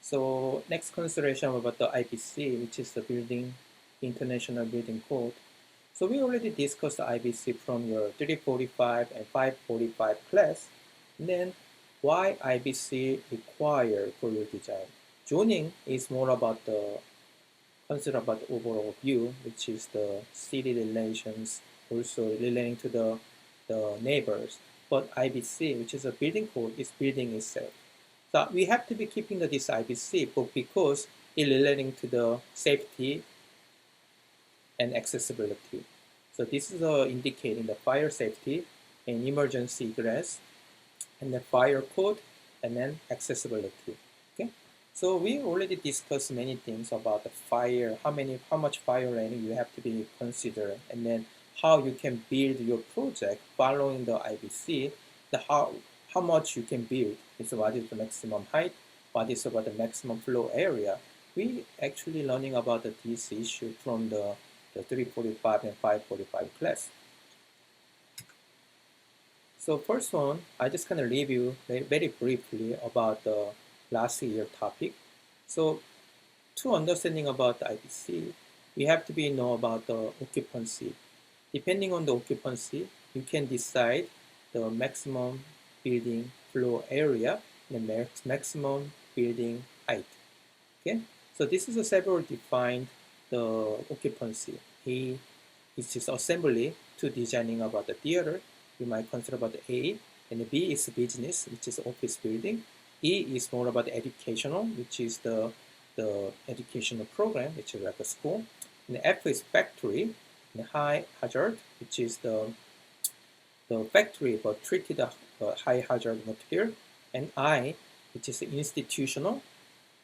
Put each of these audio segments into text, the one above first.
So next consideration about the IBC, which is the International Building Code. So we already discussed the IBC from your 345 and 545 class. And then why IBC required for your design? Zoning is more about the consider about the overall view, which is the city relations, also relating to the neighbors. But IBC, which is a building code, is building itself. So we have to be keeping this IBC book because it relating to the safety and accessibility. So this is indicating the fire safety and emergency egress, and the fire code, and then accessibility. Okay. So we already discussed many things about the fire, how much fire rating you have to be considered, and then how you can build your project following the IBC, the how much you can build. It's what is the maximum height, what is about the maximum floor area. We actually learning about this issue from the 345 and 545 class. So first one, I just kind of review very briefly about the last year topic. So to understanding about the IBC, we have to be know about the occupancy. Depending on the occupancy, you can decide the maximum building floor area and the maximum building height. Okay, so this is a several defined the occupancy. A is just assembly to designing about the theater. You might consider about the A, and B is business, which is office building. E is more about the educational, which is the educational program, which is like a school. And F is factory, and high hazard, which is the factory but treated high hazard material. And I, which is institutional,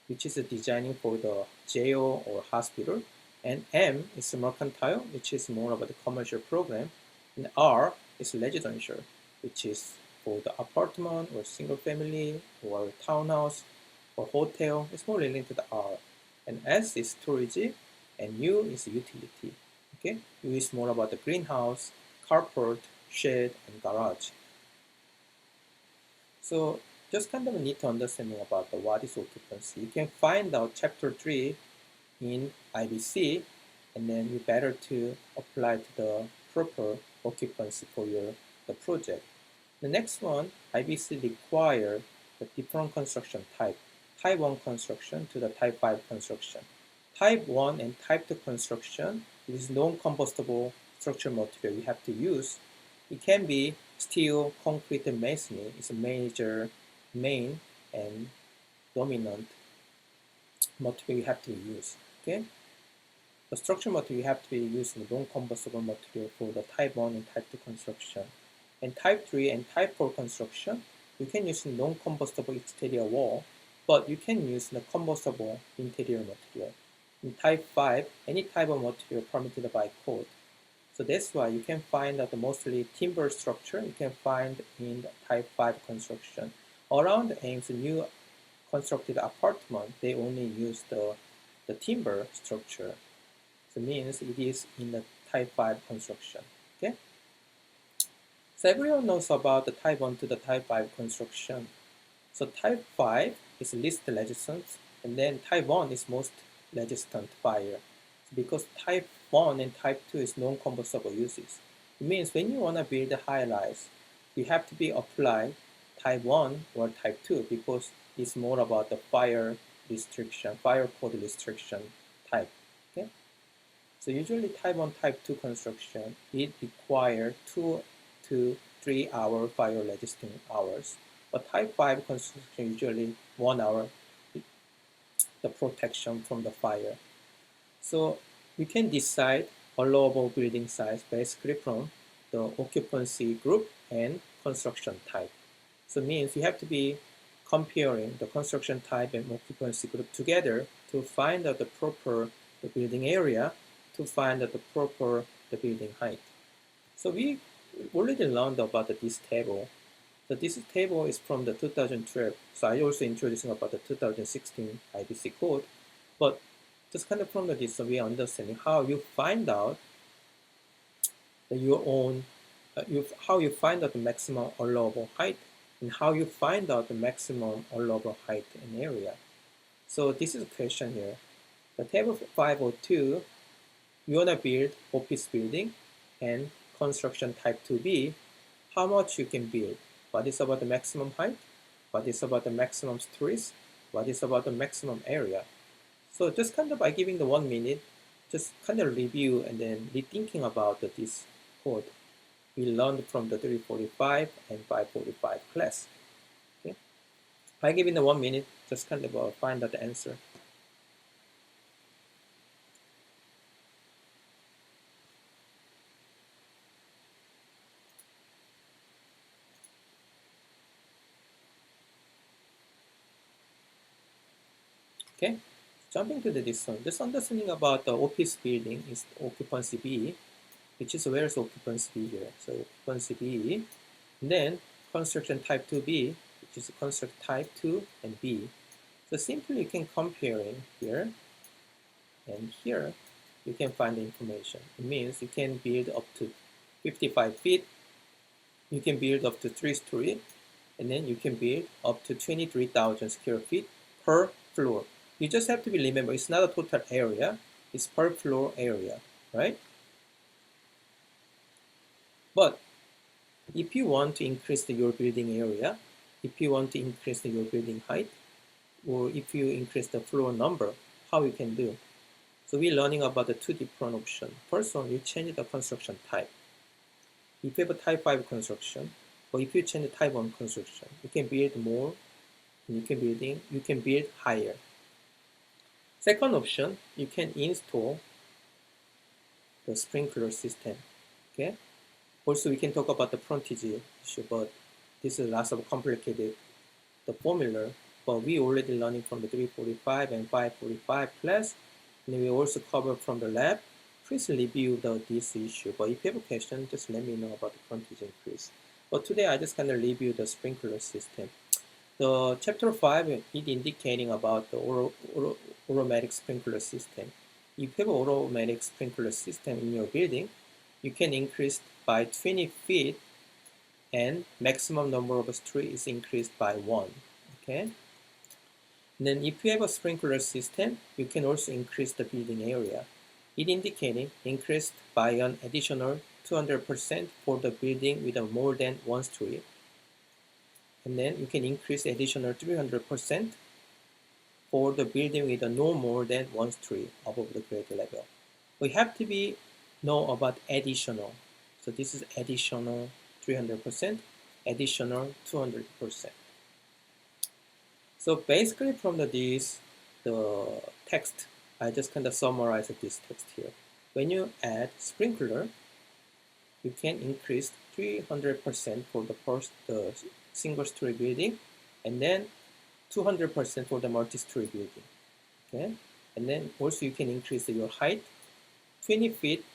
which is designing for the jail or hospital. And M is mercantile, which is more about the commercial program. And R is residential, which is for the apartment or single family or townhouse or hotel. It's more related to the R. And S is storage, and U is utility. Okay, U is more about the greenhouse, carport, shed, and garage. So just kind of need to understanding about the what is occupancy. You can find out chapter 3 in IBC, and then you better to apply to the proper occupancy for the project. The next one, IBC require the different construction type. Type 1 construction to the type 5 construction. Type 1 and type 2 construction is non-combustible structural material you have to use. It can be steel, concrete, and masonry. It's a main and dominant material you have to use. Okay. The structural material you have to be using non-combustible material for the type 1 and type 2 construction. And type 3 and type 4 construction, you can use non-combustible exterior wall, but you can use the combustible interior material. In type 5, any type of material permitted by code. So that's why you can find that the mostly timber structure you can find in the type 5 construction. Around Ames new constructed apartment, they only use the timber structure. So it means it is in the type 5 construction. Okay. So everyone knows about the type 1 to the type 5 construction. So type 5 is least resistant, and then type 1 is most resistant fire. So because type 1 and type 2 is non-combustible uses. It means when you want to build a high-rise, you have to be apply type 1 or type 2 because it's more about the fire restriction, fire code restriction type. Okay. So usually type 1, type 2 construction, it requires 2 to 3 hour fire resisting hours. But type 5 construction usually 1 hour the protection from the fire. So you can decide allowable building size basically from the occupancy group and construction type. So it means you have to be comparing the construction type and occupancy group together to find out the proper building area, to find out the proper building height. So we already learned about this table. So this table is from the 2012. So I also introducing about the 2016 IBC code, but just kind of from this, so we are understanding how you find out your own, how you find out the maximum allowable height, and how you find out the maximum allowable height and area. So this is a question here. The table 502, you want to build office building and construction type 2B. How much you can build? What is about the maximum height? What is about the maximum stories? What is about the maximum area? So just kind of by giving the 1 minute, just kind of review and then rethinking about this code we learned from the 345 and 545 class. Okay, by giving the 1 minute, just kind of find out the answer. Okay, jumping to this one, just understanding about the office building is occupancy B, which is where's occupancy B here. So occupancy B, and then construction type 2B, which is construct type 2 and B. So simply you can comparing here and here, you can find the information. It means you can build up to 55 feet, you can build up to 3 stories, and then you can build up to 23,000 square feet per floor. You just have to be remember, it's not a total area, it's per floor area, right? But if you want to increase your building area, if you want to increase your building height, or if you increase the floor number, how you can do? So we're learning about the two different options. First one, you change the construction type. If you have a type 5 construction, or if you change the type 1 construction, you can build more, and you can build higher. Second option, you can install the sprinkler system. Okay. Also, we can talk about the frontage issue, but this is lots of complicated the formula. But we already learning from the 345 and 545 class, and we also cover from the lab. Please review this issue. But if you have a question, just let me know about the frontage increase. But today I just kind of review the sprinkler system. The chapter 5 is indicating about the automatic sprinkler system. If you have an automatic sprinkler system in your building, you can increase by 20 feet and maximum number of stories is increased by 1. Okay. And then if you have a sprinkler system, you can also increase the building area. It indicating increased by an additional 200% for the building with a more than 1 story. And then you can increase additional 300% for the building with a no more than 1 story above the grade level. We have to be know about additional. So this is additional 300%, additional 200%. So basically from the text, I just kind of summarize this text here. When you add sprinkler, you can increase 300% for the single story building, and then 200% for the multi-story building. Okay, and then also you can increase your height 20 feet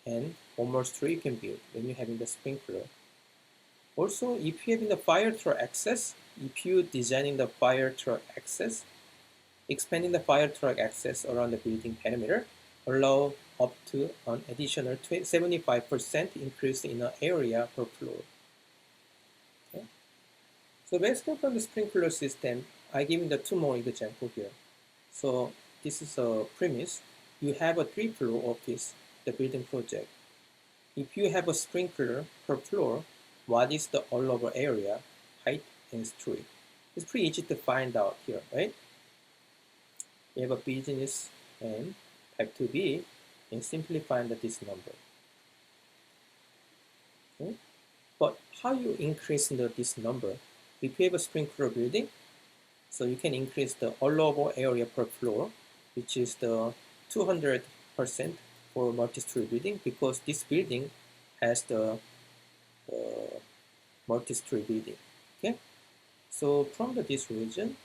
and 1 more story you can build when you're having the sprinkler. Also, if you have the fire truck access, if you designing the fire truck access, expanding the fire truck access around the building perimeter allow up to an additional 75% increase in the area per floor. Okay. So basically from the sprinkler system, I give you the 2 more examples here. So this is a premise. You have a 3-floor office, the building project. If you have a sprinkler per floor, what is the allowable area, height, and story? It's pretty easy to find out here, right? You have a business and type 2B, and simply find this number. Okay? But how you increase this number? If you have a sprinkler building, so you can increase the allowable area per floor, which is the 200% for multi-story building, because this building has the multi-story building. Okay, so from this region,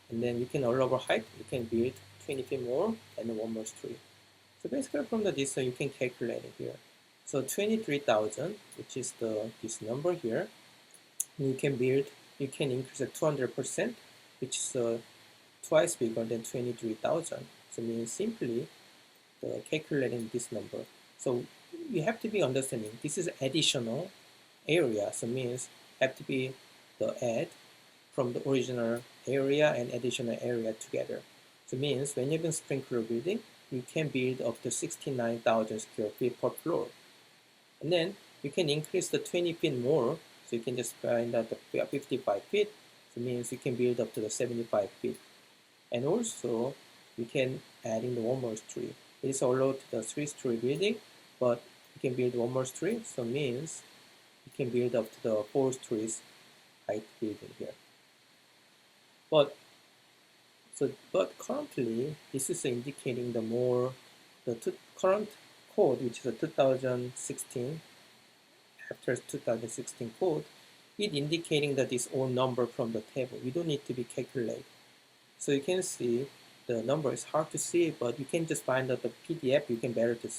and then you can allowable height, you can build 20 feet more and 1 more story. So basically from this you can calculate it here. So 23,000, which is this number here, you can increase it 200%, which is twice bigger than 23,000. So means simply calculating this number. So you have to be understanding this is additional area, so means have to be the add from the original area and additional area together. So it means when you have a sprinkler building, you can build up to 69,000 square feet per floor. And then you can increase the 20 feet more, so you can just find out the 55 feet, so it means you can build up to the 75 feet. And also, you can add in the one more story. It is allowed to the 3-story building, but you can build one more story, so it means you can build up to the 4 stories height building here. But currently, this is indicating the current code, which is a 2016, after 2016 code, it indicating that this all number from the table. You don't need to be calculated. So you can see the number is hard to see, but you can just find out the PDF. You can better to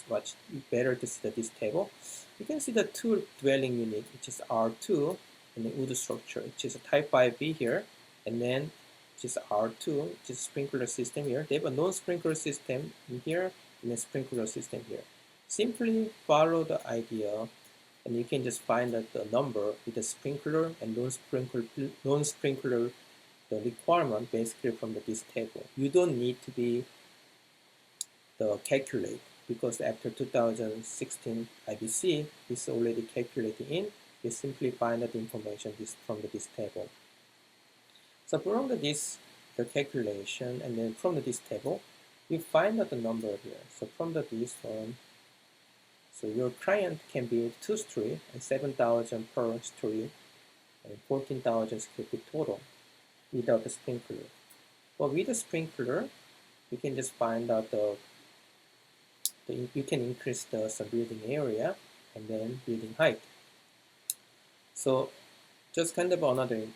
see this table. You can see the two dwelling unit, which is R2, and the wood structure, which is a type 5B here, and then which is R2, which is sprinkler system here. They have a non-sprinkler system in here and a sprinkler system here. Simply follow the idea, and you can just find out the number with the sprinkler and non-sprinkler the requirement basically from this table. You don't need to be the calculate, because after 2016 IBC is already calculated in. You simply find that information from this table. So from the calculation, and then from this table, you find out the number here. So from this one, so your client can build 2 story and 7,000 per story and 14,000 square feet total without the sprinkler. But with the sprinkler, you can just find out you can increase the building area and then building height. So just kind of another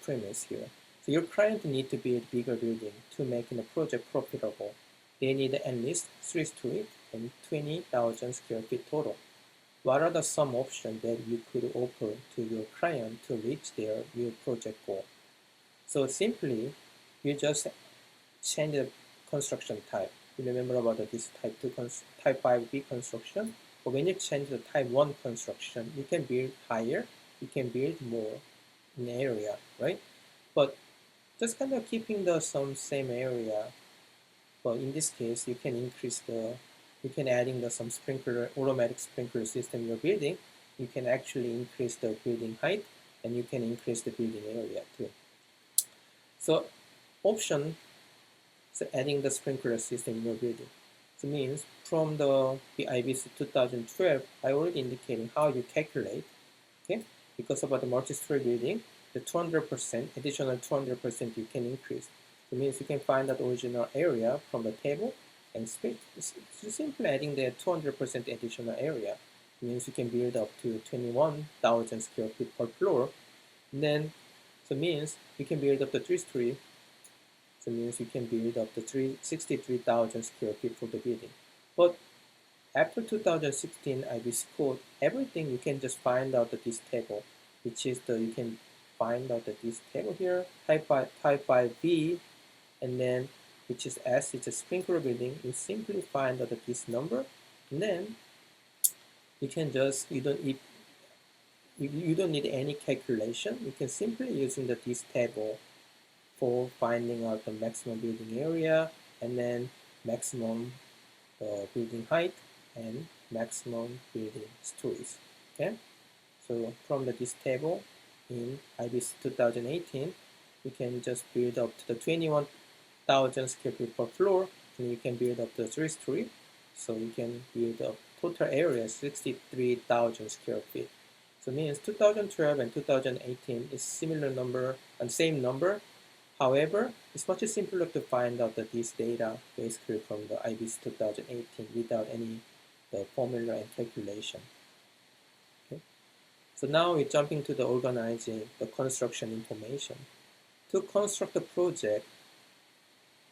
premise here. So your client need to build bigger building to make the project profitable. They need at least 3 stories and 20,000 square feet total. What are some options that you could offer to your client to reach their new project goal? So simply, you just change the construction type. You remember about this type 5B construction? But when you change the type 1 construction, you can build higher, you can build more in area, right? But just kind of keeping the same area. But in this case, you can adding some automatic sprinkler system you're building. You can actually increase the building height, and you can increase the building area too. So option, so adding the sprinkler system in your building. So means from the IBC 2012, I already indicating how you calculate, okay? Because about the multi-story building, the 200%, additional 200% you can increase. So means you can find that original area from the table and split. So simply adding the 200% additional area means you can build up to 21,000 square feet per floor. And then, so means you can build up the 3-story. So means you can build up to 63,000 square feet for the building. But after 2016 IBC code, everything you can just find out that this table, which is you can find out that this table here, type 5B, and then which is S, it's a sprinkler building. You simply find out that this number, and then you can just you don't need any calculation. You can simply using this table for finding out the maximum building area, and then maximum building height and maximum building stories. Okay, so from this table in IBC 2018, you can just build up to the 21,000 square feet per floor, and you can build up to 3-story. So you can build up total area 63,000 square feet. So means 2012 and 2018 is similar number and same number. However, it's much simpler to find out that this data basically from the IBC 2018 without any formula and calculation. Okay. So now we're jumping to the organizing the construction information. To construct a project,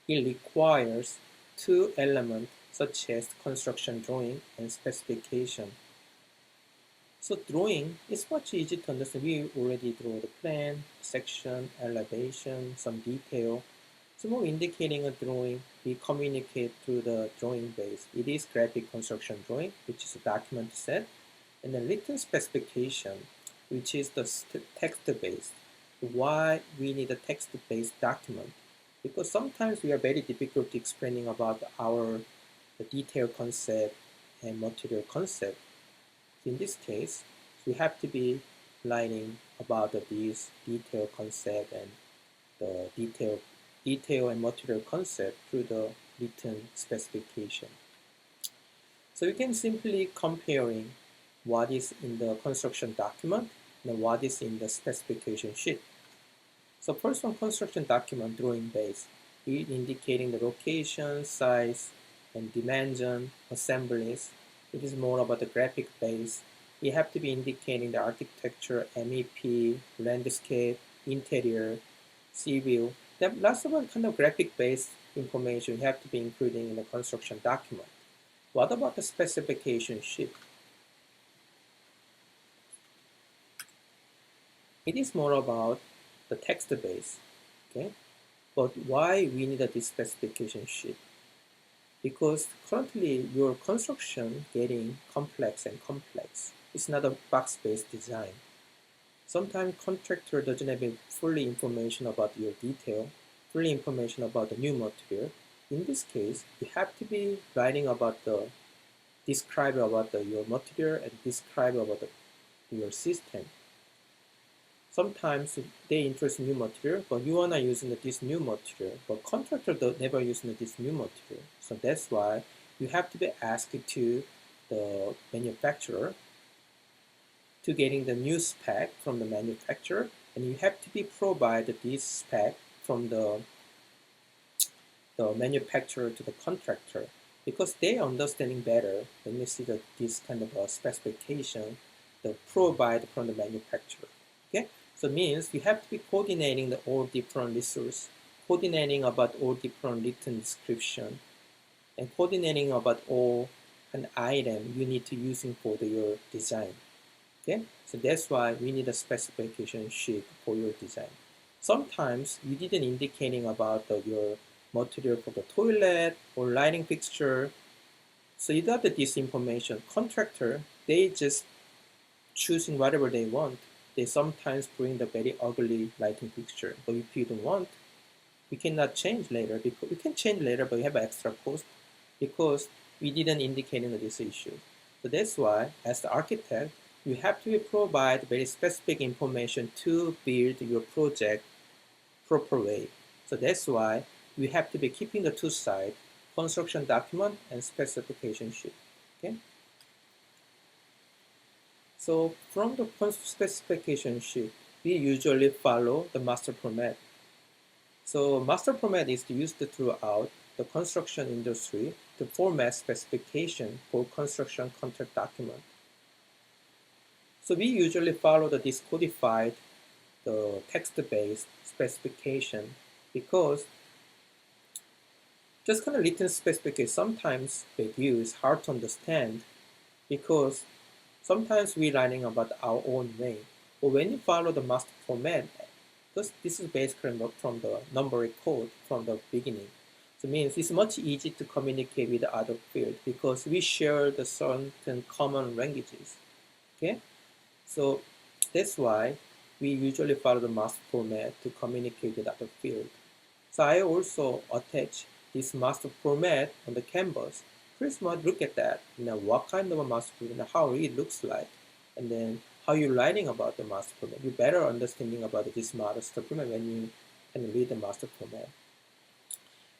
it requires 2 elements such as construction drawing and specification. So drawing is much easier to understand. We already draw the plan, section, elevation, some detail. So more indicating a drawing, we communicate through the drawing base. It is graphic construction drawing, which is a document set, and then written specification, which is the text-based. Why we need a text-based document? because sometimes we are very difficult explaining about the detail concept and material concept. In this case, we have to be writing about these detail concept and the detail and material concept through the written specification. So you can simply comparing what is in the construction document and what is in the specification sheet. So first on construction document drawing base, it indicating the location, size, and dimension, assemblies. It is more about the graphic base. You have to be indicating the architecture, MEP, landscape, interior, sea view. There are lots of kind of graphic based information you have to be including in the construction document. What about the specification sheet? It is more about the text base, okay? But why we need this specification sheet? Because currently your construction getting complex and complex. It's not a box-based design. Sometimes contractor doesn't have fully information about your detail, fully information about the new material. In this case, you have to be writing about describe about your material and describe about your system. Sometimes they introduce new material, but you are not using this new material. But contractor never using this new material. So that's why you have to be asked to the manufacturer to getting the new spec from the manufacturer, and you have to be provided this spec from the manufacturer to the contractor, because they are understanding better when you see this kind of a specification the provide from the manufacturer. Okay. So it means you have to be coordinating all different resources, coordinating about all different written description, and coordinating about all an item you need to using for your design. Okay, so that's why we need a specification sheet for your design. Sometimes you didn't indicating about your material for the toilet or lighting fixture. So without this information, contractor, they just choosing whatever they want. They sometimes bring the very ugly lighting fixture. But if you don't want, we cannot change later, because we can change later, but we have extra cost because we didn't indicate in this issue. So that's why, as the architect, you have to provide very specific information to build your project proper way. So that's why we have to be keeping the two sides, construction document and specification sheet. Okay. So from the specification sheet, we usually follow the master format. So master format is used throughout the construction industry to format specification for construction contract document. So we usually follow this codified, the text-based specification, because just kind of written specification sometimes is hard to understand, because sometimes we're writing about our own way. But when you follow the master format, because this is basically from the numeric code from the beginning. So it means it's much easier to communicate with the other field because we share the certain common languages. Okay, so that's why we usually follow the master format to communicate with other field. So I also attach this master format on the canvas. Please look at that. What kind of a master format, how it looks like, and then how you're writing about the master format. You better understanding about this master format when you can read the master format.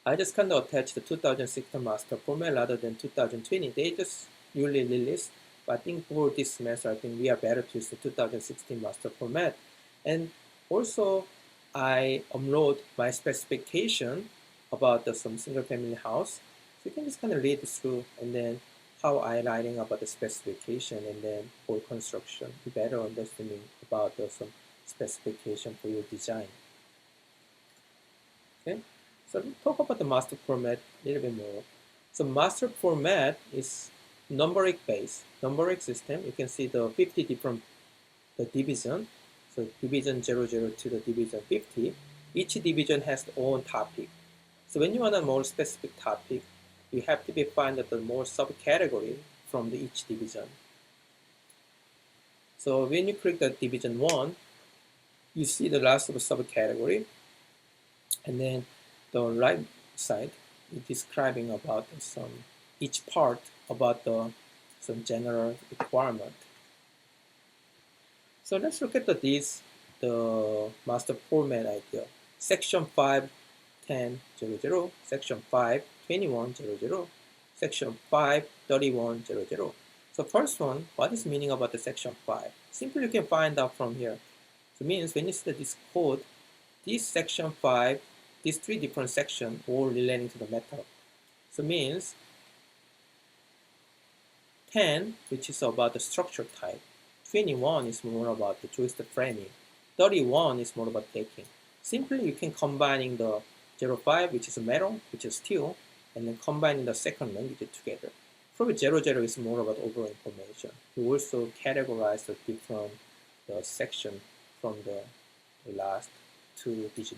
I just kind of attached the 2016 master format rather than 2020. They just newly released, but I think for this semester, I think we are better to use the 2016 master format. And also, I upload my specification about some single family house. So you can just kind of read through, and then how I writing about the specification, and then for construction, you better understanding about some specification for your design. Okay, so let's talk about the master format a little bit more. So master format is numeric based, numeric system. You can see the 50 different division. So division 00 to the division 50. Each division has its own topic. So when you want a more specific topic, you have to find the more subcategory from each division. So when you click the division 1, you see the last of the subcategory, and then the right side is describing about some each part about some general requirement. So let's look at the master format idea. Section 5.10.00, Section 5.21.00, Section 5.31.00. So first one, what is the meaning about the Section 5? Simply you can find out from here. So it means when you see this code, this Section 5, these three different sections all relating to the method. So it means 10, which is about the structure type. 21 is more about the joystick framing. 31 is more about taking. Simply you can combining the 05, which is metal, which is steel, and then combining the second language together. Probably 00 is more about overall information. You also categorize the different section from the last two digit